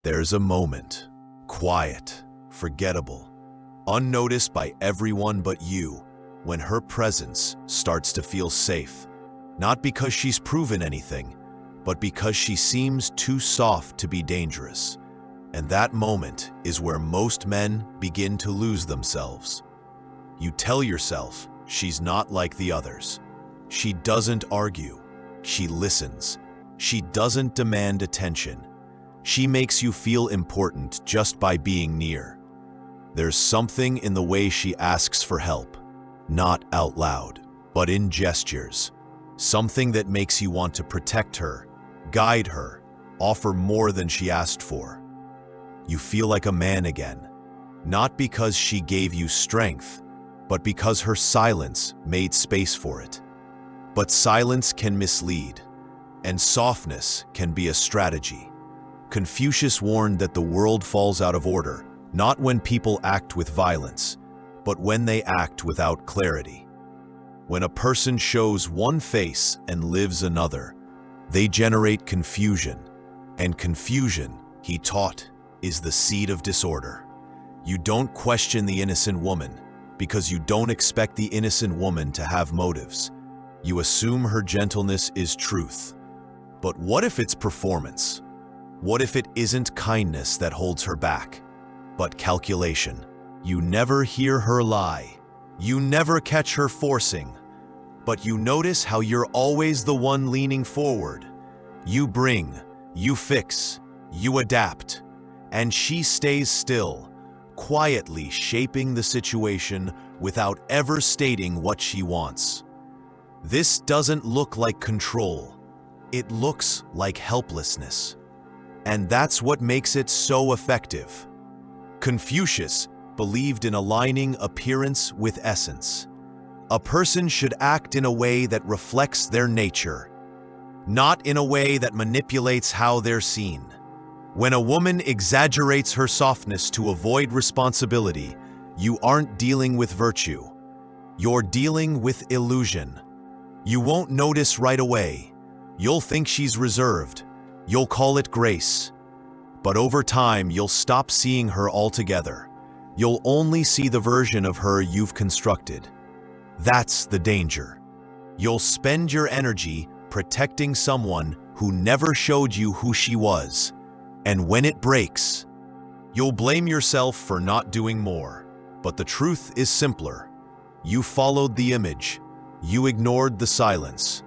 There's a moment, quiet, forgettable, unnoticed by everyone but you, when her presence starts to feel safe, not because she's proven anything, but because she seems too soft to be dangerous. And that moment is where most men begin to lose themselves. You tell yourself she's not like the others. She doesn't argue. She listens. She doesn't demand attention. She makes you feel important just by being near. There's something in the way she asks for help, not out loud, but in gestures. Something that makes you want to protect her, guide her, offer more than she asked for. You feel like a man again, not because she gave you strength, but because her silence made space for it. But silence can mislead, and softness can be a strategy. Confucius warned that the world falls out of order, not when people act with violence, but when they act without clarity. When a person shows one face and lives another, they generate confusion, and confusion, he taught, is the seed of disorder. You don't question the innocent woman because you don't expect the innocent woman to have motives. You assume her gentleness is truth. But what if it's performance? What if it isn't kindness that holds her back, but calculation? You never hear her lie. You never catch her forcing. But you notice how you're always the one leaning forward. You bring, you fix, you adapt, and she stays still, quietly shaping the situation without ever stating what she wants. This doesn't look like control. It looks like helplessness. And that's what makes it so effective. Confucius believed in aligning appearance with essence. A person should act in a way that reflects their nature, not in a way that manipulates how they're seen. When a woman exaggerates her softness to avoid responsibility, you aren't dealing with virtue. You're dealing with illusion. You won't notice right away. You'll think she's reserved. You'll call it grace. But over time, you'll stop seeing her altogether. You'll only see the version of her you've constructed. That's the danger. You'll spend your energy protecting someone who never showed you who she was. And when it breaks, you'll blame yourself for not doing more. But the truth is simpler. You followed the image. You ignored the silence.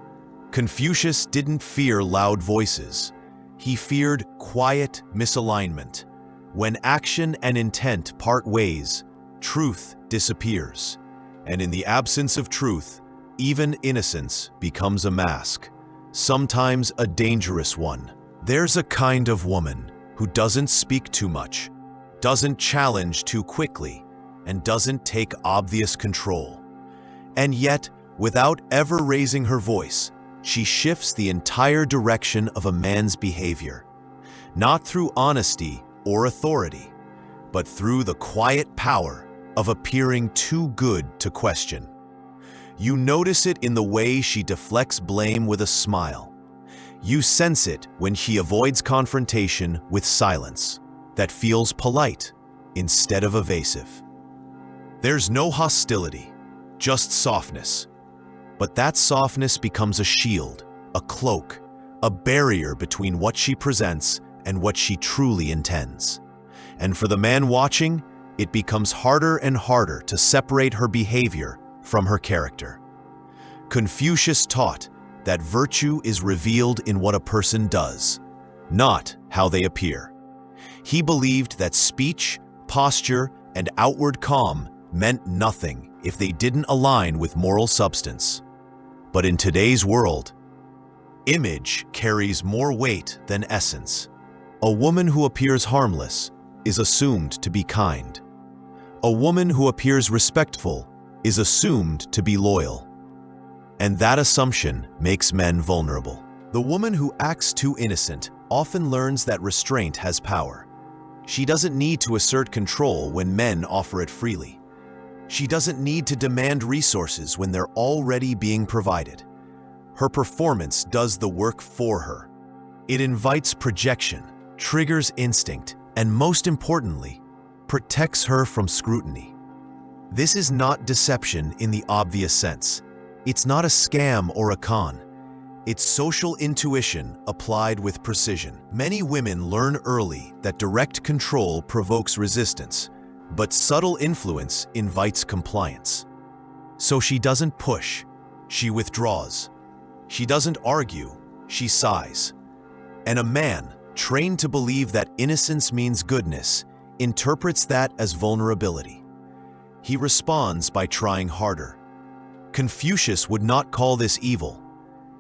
Confucius didn't fear loud voices. He feared quiet misalignment. When action and intent part ways, truth disappears. And in the absence of truth, even innocence becomes a mask, sometimes a dangerous one. There's a kind of woman who doesn't speak too much, doesn't challenge too quickly, and doesn't take obvious control. And yet, without ever raising her voice, she shifts the entire direction of a man's behavior, not through honesty or authority, but through the quiet power of appearing too good to question. You notice it in the way she deflects blame with a smile. You sense it when she avoids confrontation with silence that feels polite instead of evasive. There's no hostility, just softness. But that softness becomes a shield, a cloak, a barrier between what she presents and what she truly intends. And for the man watching, it becomes harder and harder to separate her behavior from her character. Confucius taught that virtue is revealed in what a person does, not how they appear. He believed that speech, posture, and outward calm meant nothing if they didn't align with moral substance. But in today's world, image carries more weight than essence. A woman who appears harmless is assumed to be kind. A woman who appears respectful is assumed to be loyal. And that assumption makes men vulnerable. The woman who acts too innocent often learns that restraint has power. She doesn't need to assert control when men offer it freely. She doesn't need to demand resources when they're already being provided. Her performance does the work for her. It invites projection, triggers instinct, and most importantly, protects her from scrutiny. This is not deception in the obvious sense. It's not a scam or a con. It's social intuition applied with precision. Many women learn early that direct control provokes resistance, but subtle influence invites compliance. So she doesn't push, she withdraws. She doesn't argue, she sighs. And a man, trained to believe that innocence means goodness, interprets that as vulnerability. He responds by trying harder. Confucius would not call this evil.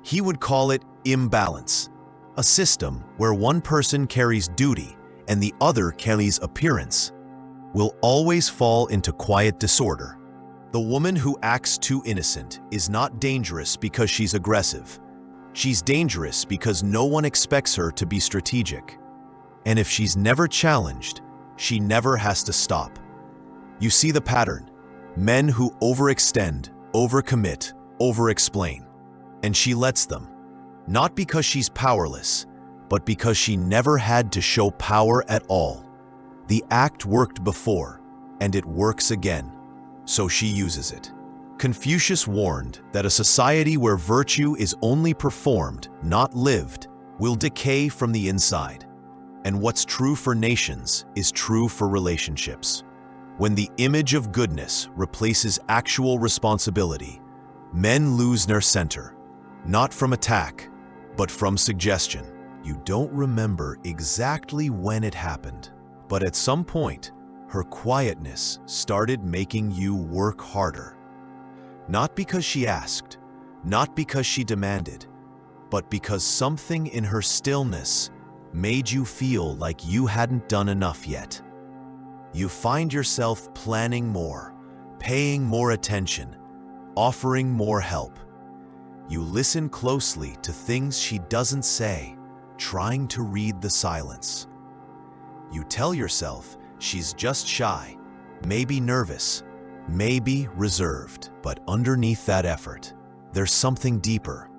He would call it imbalance, a system where one person carries duty and the other carries appearance, will always fall into quiet disorder. The woman who acts too innocent is not dangerous because she's aggressive. She's dangerous because no one expects her to be strategic. And if she's never challenged, she never has to stop. You see the pattern: men who overextend, overcommit, overexplain. And she lets them, not because she's powerless, but because she never had to show power at all. The act worked before, and it works again, so she uses it. Confucius warned that a society where virtue is only performed, not lived, will decay from the inside. And what's true for nations is true for relationships. When the image of goodness replaces actual responsibility, men lose their center. Not from attack, but from suggestion. You don't remember exactly when it happened, but at some point, her quietness started making you work harder. Not because she asked, not because she demanded, but because something in her stillness made you feel like you hadn't done enough yet. You find yourself planning more, paying more attention, offering more help. You listen closely to things she doesn't say, trying to read the silence. You tell yourself she's just shy, maybe nervous, maybe reserved. But underneath that effort, there's something deeper,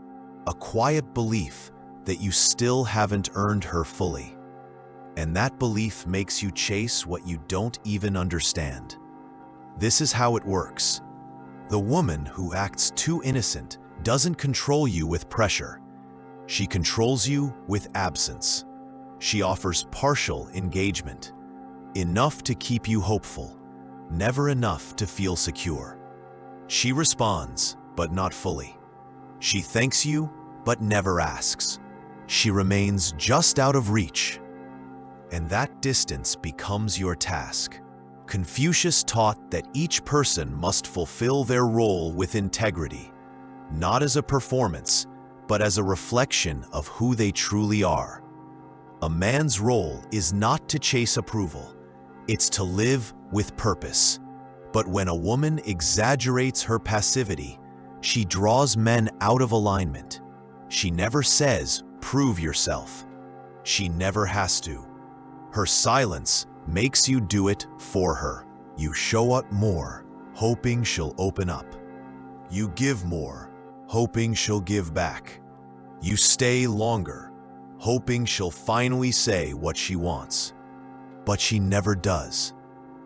a quiet belief that you still haven't earned her fully. And that belief makes you chase what you don't even understand. This is how it works. The woman who acts too innocent doesn't control you with pressure. She controls you with absence. She offers partial engagement, enough to keep you hopeful, never enough to feel secure. She responds, but not fully. She thanks you, but never asks. She remains just out of reach. And that distance becomes your task. Confucius taught that each person must fulfill their role with integrity, not as a performance, but as a reflection of who they truly are. A man's role is not to chase approval, it's to live with purpose. But when a woman exaggerates her passivity, she draws men out of alignment. She never says, "Prove yourself." She never has to. Her silence makes you do it for her. You show up more, hoping she'll open up. You give more, hoping she'll give back. You stay longer, hoping she'll finally say what she wants. But she never does.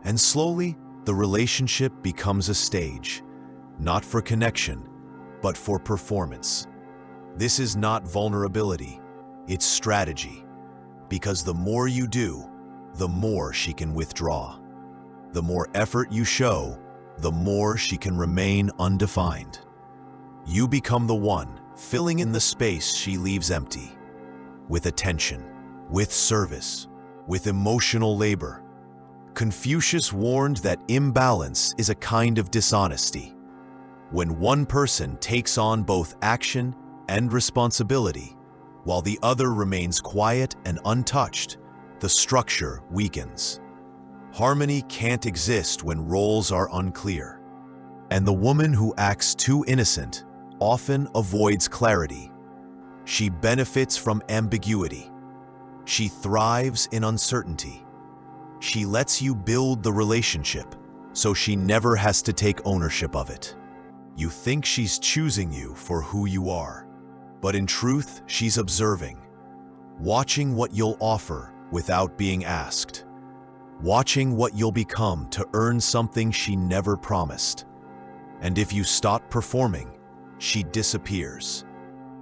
And slowly, the relationship becomes a stage, not for connection, but for performance. This is not vulnerability, it's strategy. Because the more you do, the more she can withdraw. The more effort you show, the more she can remain undefined. You become the one filling in the space she leaves empty, with attention, with service, with emotional labor. Confucius warned that imbalance is a kind of dishonesty. When one person takes on both action and responsibility, while the other remains quiet and untouched, the structure weakens. Harmony can't exist when roles are unclear. And the woman who acts too innocent often avoids clarity. She benefits from ambiguity. She thrives in uncertainty. She lets you build the relationship, so she never has to take ownership of it. You think she's choosing you for who you are, but in truth, she's observing, watching what you'll offer without being asked, watching what you'll become to earn something she never promised. And if you stop performing, she disappears,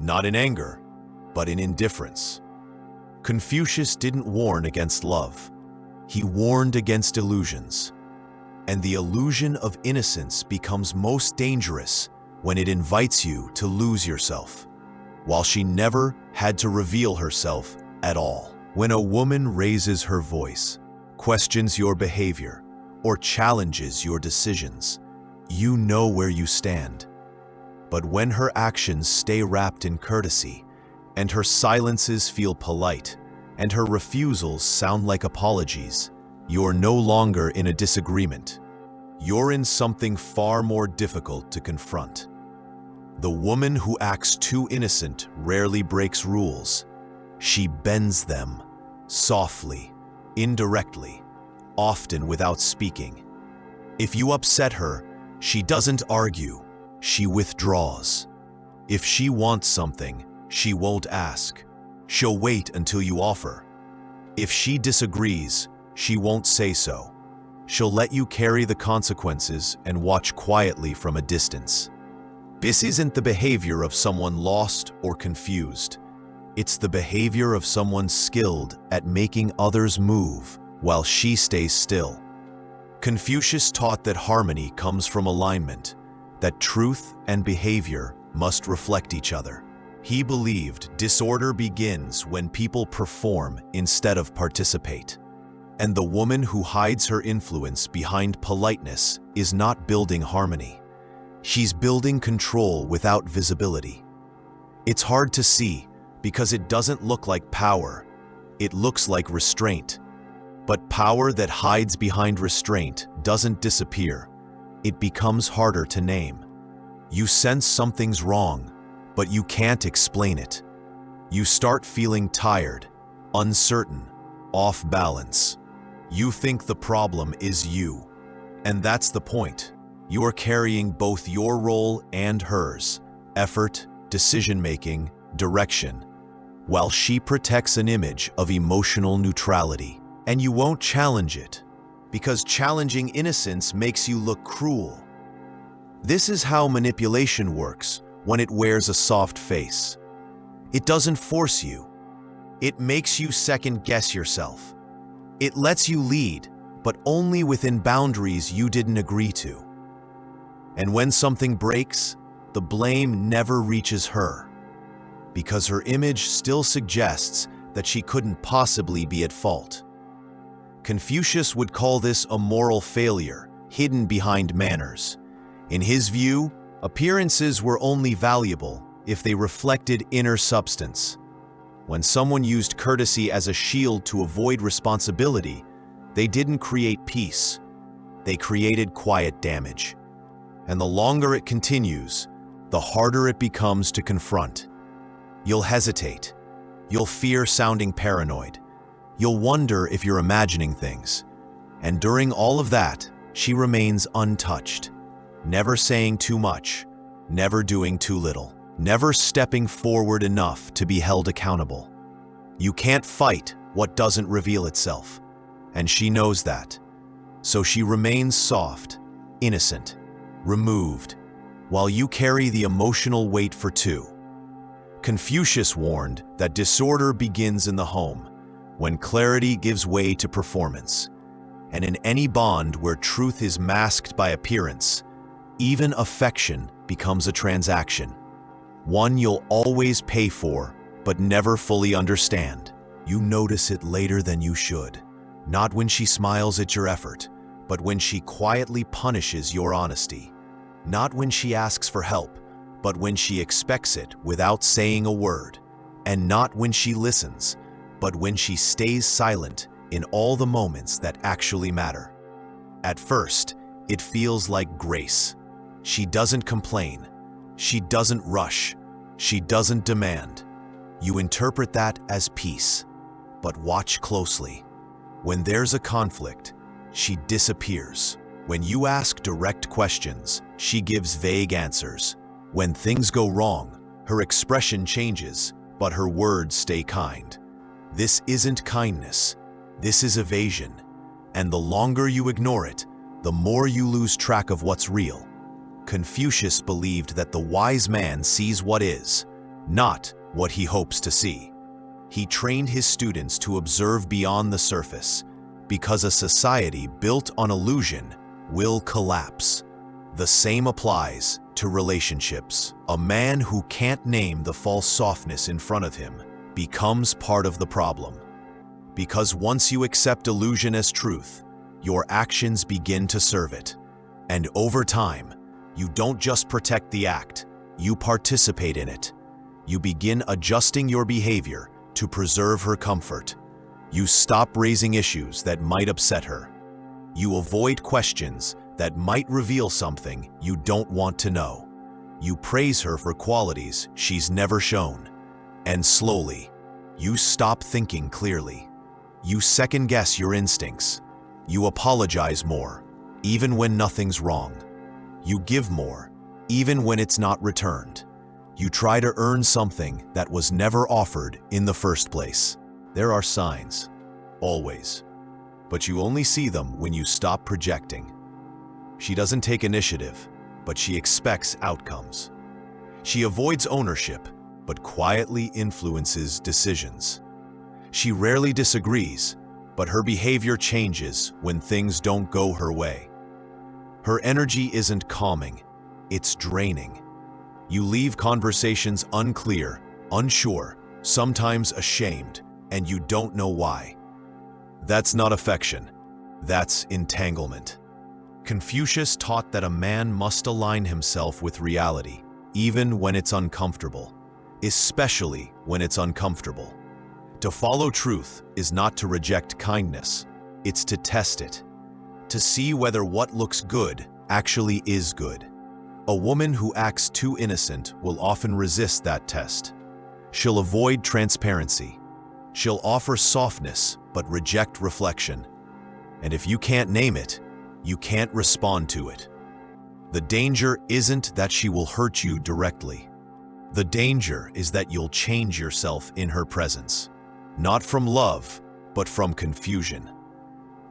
not in anger, but in indifference. Confucius didn't warn against love. He warned against illusions. And the illusion of innocence becomes most dangerous when it invites you to lose yourself, while she never had to reveal herself at all. When a woman raises her voice, questions your behavior, or challenges your decisions, you know where you stand. But when her actions stay wrapped in courtesy, and her silences feel polite, and her refusals sound like apologies, you're no longer in a disagreement. You're in something far more difficult to confront. The woman who acts too innocent rarely breaks rules. She bends them, softly, indirectly, often without speaking. If you upset her, she doesn't argue, she withdraws. If she wants something, she won't ask. She'll wait until you offer. If she disagrees, she won't say so. She'll let you carry the consequences and watch quietly from a distance. This isn't the behavior of someone lost or confused. It's the behavior of someone skilled at making others move while she stays still. Confucius taught that harmony comes from alignment, that truth and behavior must reflect each other. He believed disorder begins when people perform instead of participate. And the woman who hides her influence behind politeness is not building harmony. She's building control without visibility. It's hard to see because it doesn't look like power. It looks like restraint. But power that hides behind restraint doesn't disappear. It becomes harder to name. You sense something's wrong, but you can't explain it. You start feeling tired, uncertain, off balance. You think the problem is you. And that's the point. You are carrying both your role and hers, effort, decision-making, direction, while she protects an image of emotional neutrality. And you won't challenge it, because challenging innocence makes you look cruel. This is how manipulation works when it wears a soft face. It doesn't force you. It makes you second-guess yourself. It lets you lead, but only within boundaries you didn't agree to. And when something breaks, the blame never reaches her, because her image still suggests that she couldn't possibly be at fault. Confucius would call this a moral failure, hidden behind manners. In his view, appearances were only valuable if they reflected inner substance. When someone used courtesy as a shield to avoid responsibility, they didn't create peace. They created quiet damage. And the longer it continues, the harder it becomes to confront. You'll hesitate. You'll fear sounding paranoid. You'll wonder if you're imagining things. And during all of that, she remains untouched, never saying too much, never doing too little, never stepping forward enough to be held accountable. You can't fight what doesn't reveal itself, and she knows that. So she remains soft, innocent, removed, while you carry the emotional weight for two. Confucius warned that disorder begins in the home, when clarity gives way to performance, and in any bond where truth is masked by appearance, even affection becomes a transaction, one you'll always pay for, but never fully understand. You notice it later than you should, not when she smiles at your effort, but when she quietly punishes your honesty, not when she asks for help, but when she expects it without saying a word, and not when she listens, but when she stays silent in all the moments that actually matter. At first, it feels like grace. She doesn't complain. She doesn't rush. She doesn't demand. You interpret that as peace. But watch closely. When there's a conflict, she disappears. When you ask direct questions, she gives vague answers. When things go wrong, her expression changes, but her words stay kind. This isn't kindness. This is evasion. And the longer you ignore it, the more you lose track of what's real. Confucius believed that the wise man sees what is, not what he hopes to see. He trained his students to observe beyond the surface, because a society built on illusion will collapse. The same applies to relationships. A man who can't name the false softness in front of him becomes part of the problem. Because once you accept illusion as truth, your actions begin to serve it. And over time, you don't just protect the act, you participate in it. You begin adjusting your behavior to preserve her comfort. You stop raising issues that might upset her. You avoid questions that might reveal something you don't want to know. You praise her for qualities she's never shown. And slowly, you stop thinking clearly. You second-guess your instincts. You apologize more, even when nothing's wrong. You give more, even when it's not returned. You try to earn something that was never offered in the first place. There are signs, always, but you only see them when you stop projecting. She doesn't take initiative, but she expects outcomes. She avoids ownership, but quietly influences decisions. She rarely disagrees, but her behavior changes when things don't go her way. Her energy isn't calming, it's draining. You leave conversations unclear, unsure, sometimes ashamed, and you don't know why. That's not affection, that's entanglement. Confucius taught that a man must align himself with reality, even when it's uncomfortable, especially when it's uncomfortable. To follow truth is not to reject kindness, it's to test it, to see whether what looks good actually is good. A woman who acts too innocent will often resist that test. She'll avoid transparency. She'll offer softness but reject reflection. And if you can't name it, you can't respond to it. The danger isn't that she will hurt you directly. The danger is that you'll change yourself in her presence. Not from love, but from confusion.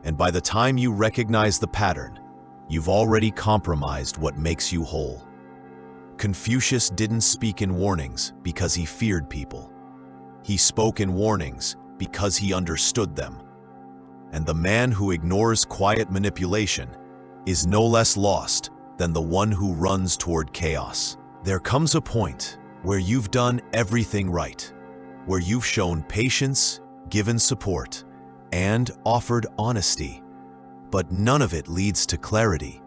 And by the time you recognize the pattern, you've already compromised what makes you whole. Confucius didn't speak in warnings because he feared people. He spoke in warnings because he understood them. And the man who ignores quiet manipulation is no less lost than the one who runs toward chaos. There comes a point where you've done everything right, where you've shown patience, given support, and offered honesty. But none of it leads to clarity,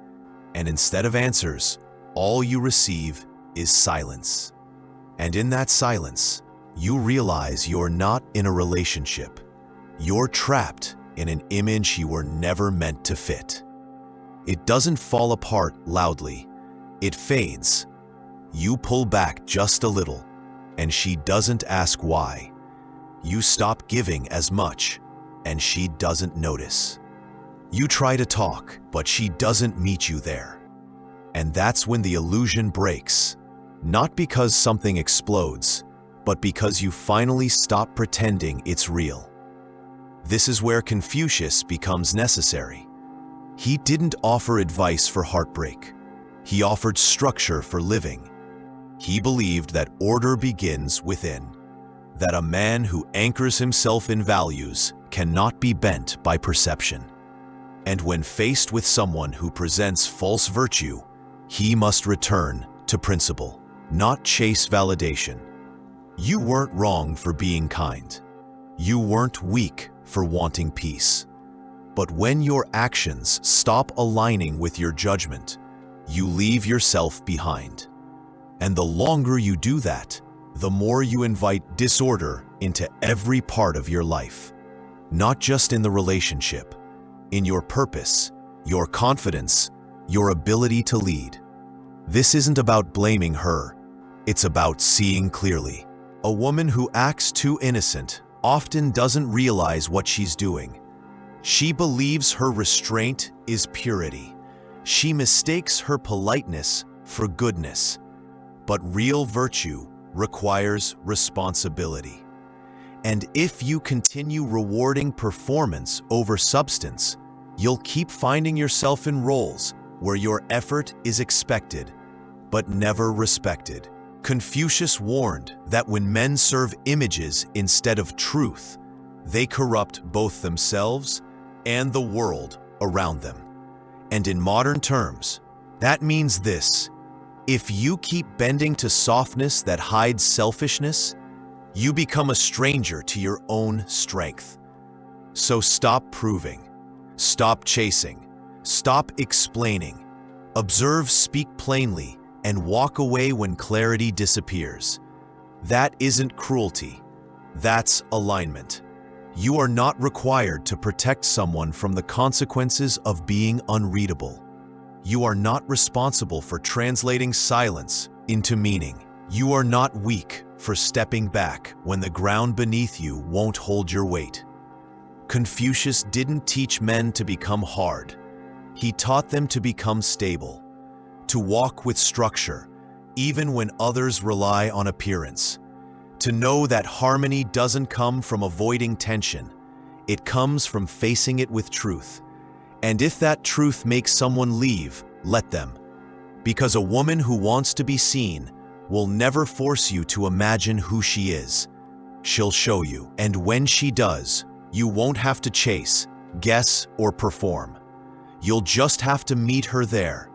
and instead of answers, all you receive is silence. And in that silence, you realize you're not in a relationship. You're trapped in an image you were never meant to fit. It doesn't fall apart loudly, it fades. You pull back just a little, and she doesn't ask why. You stop giving as much, and she doesn't notice. You try to talk, but she doesn't meet you there. And that's when the illusion breaks, not because something explodes, but because you finally stop pretending it's real. This is where Confucius becomes necessary. He didn't offer advice for heartbreak. He offered structure for living. He believed that order begins within, that a man who anchors himself in values cannot be bent by perception. And when faced with someone who presents false virtue, he must return to principle, not chase validation. You weren't wrong for being kind. You weren't weak for wanting peace. But when your actions stop aligning with your judgment, you leave yourself behind. And the longer you do that, the more you invite disorder into every part of your life. Not just in the relationship, in your purpose, your confidence, your ability to lead. This isn't about blaming her, it's about seeing clearly. A woman who acts too innocent often doesn't realize what she's doing. She believes her restraint is purity. She mistakes her politeness for goodness. But real virtue requires responsibility. And if you continue rewarding performance over substance, you'll keep finding yourself in roles where your effort is expected, but never respected. Confucius warned that when men serve images instead of truth, they corrupt both themselves and the world around them. And in modern terms, that means this: if you keep bending to softness that hides selfishness, you become a stranger to your own strength. So stop proving, stop chasing, stop explaining, observe, speak plainly, and walk away when clarity disappears. That isn't cruelty, that's alignment. You are not required to protect someone from the consequences of being unreadable. You are not responsible for translating silence into meaning. You are not weak for stepping back when the ground beneath you won't hold your weight. Confucius didn't teach men to become hard. He taught them to become stable, to walk with structure, even when others rely on appearance, to know that harmony doesn't come from avoiding tension, it comes from facing it with truth. And if that truth makes someone leave, let them. Because a woman who wants to be seen will never force you to imagine who she is. She'll show you, and when she does, you won't have to chase, guess, or perform. You'll just have to meet her there,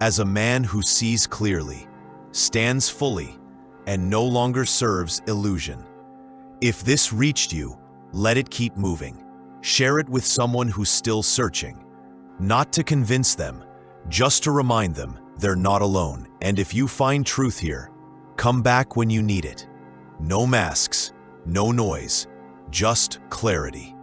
as a man who sees clearly, stands fully, and no longer serves illusion. If this reached you, let it keep moving. Share it with someone who's still searching, not to convince them, just to remind them they're not alone. And if you find truth here, come back when you need it. No masks, no noise, just clarity.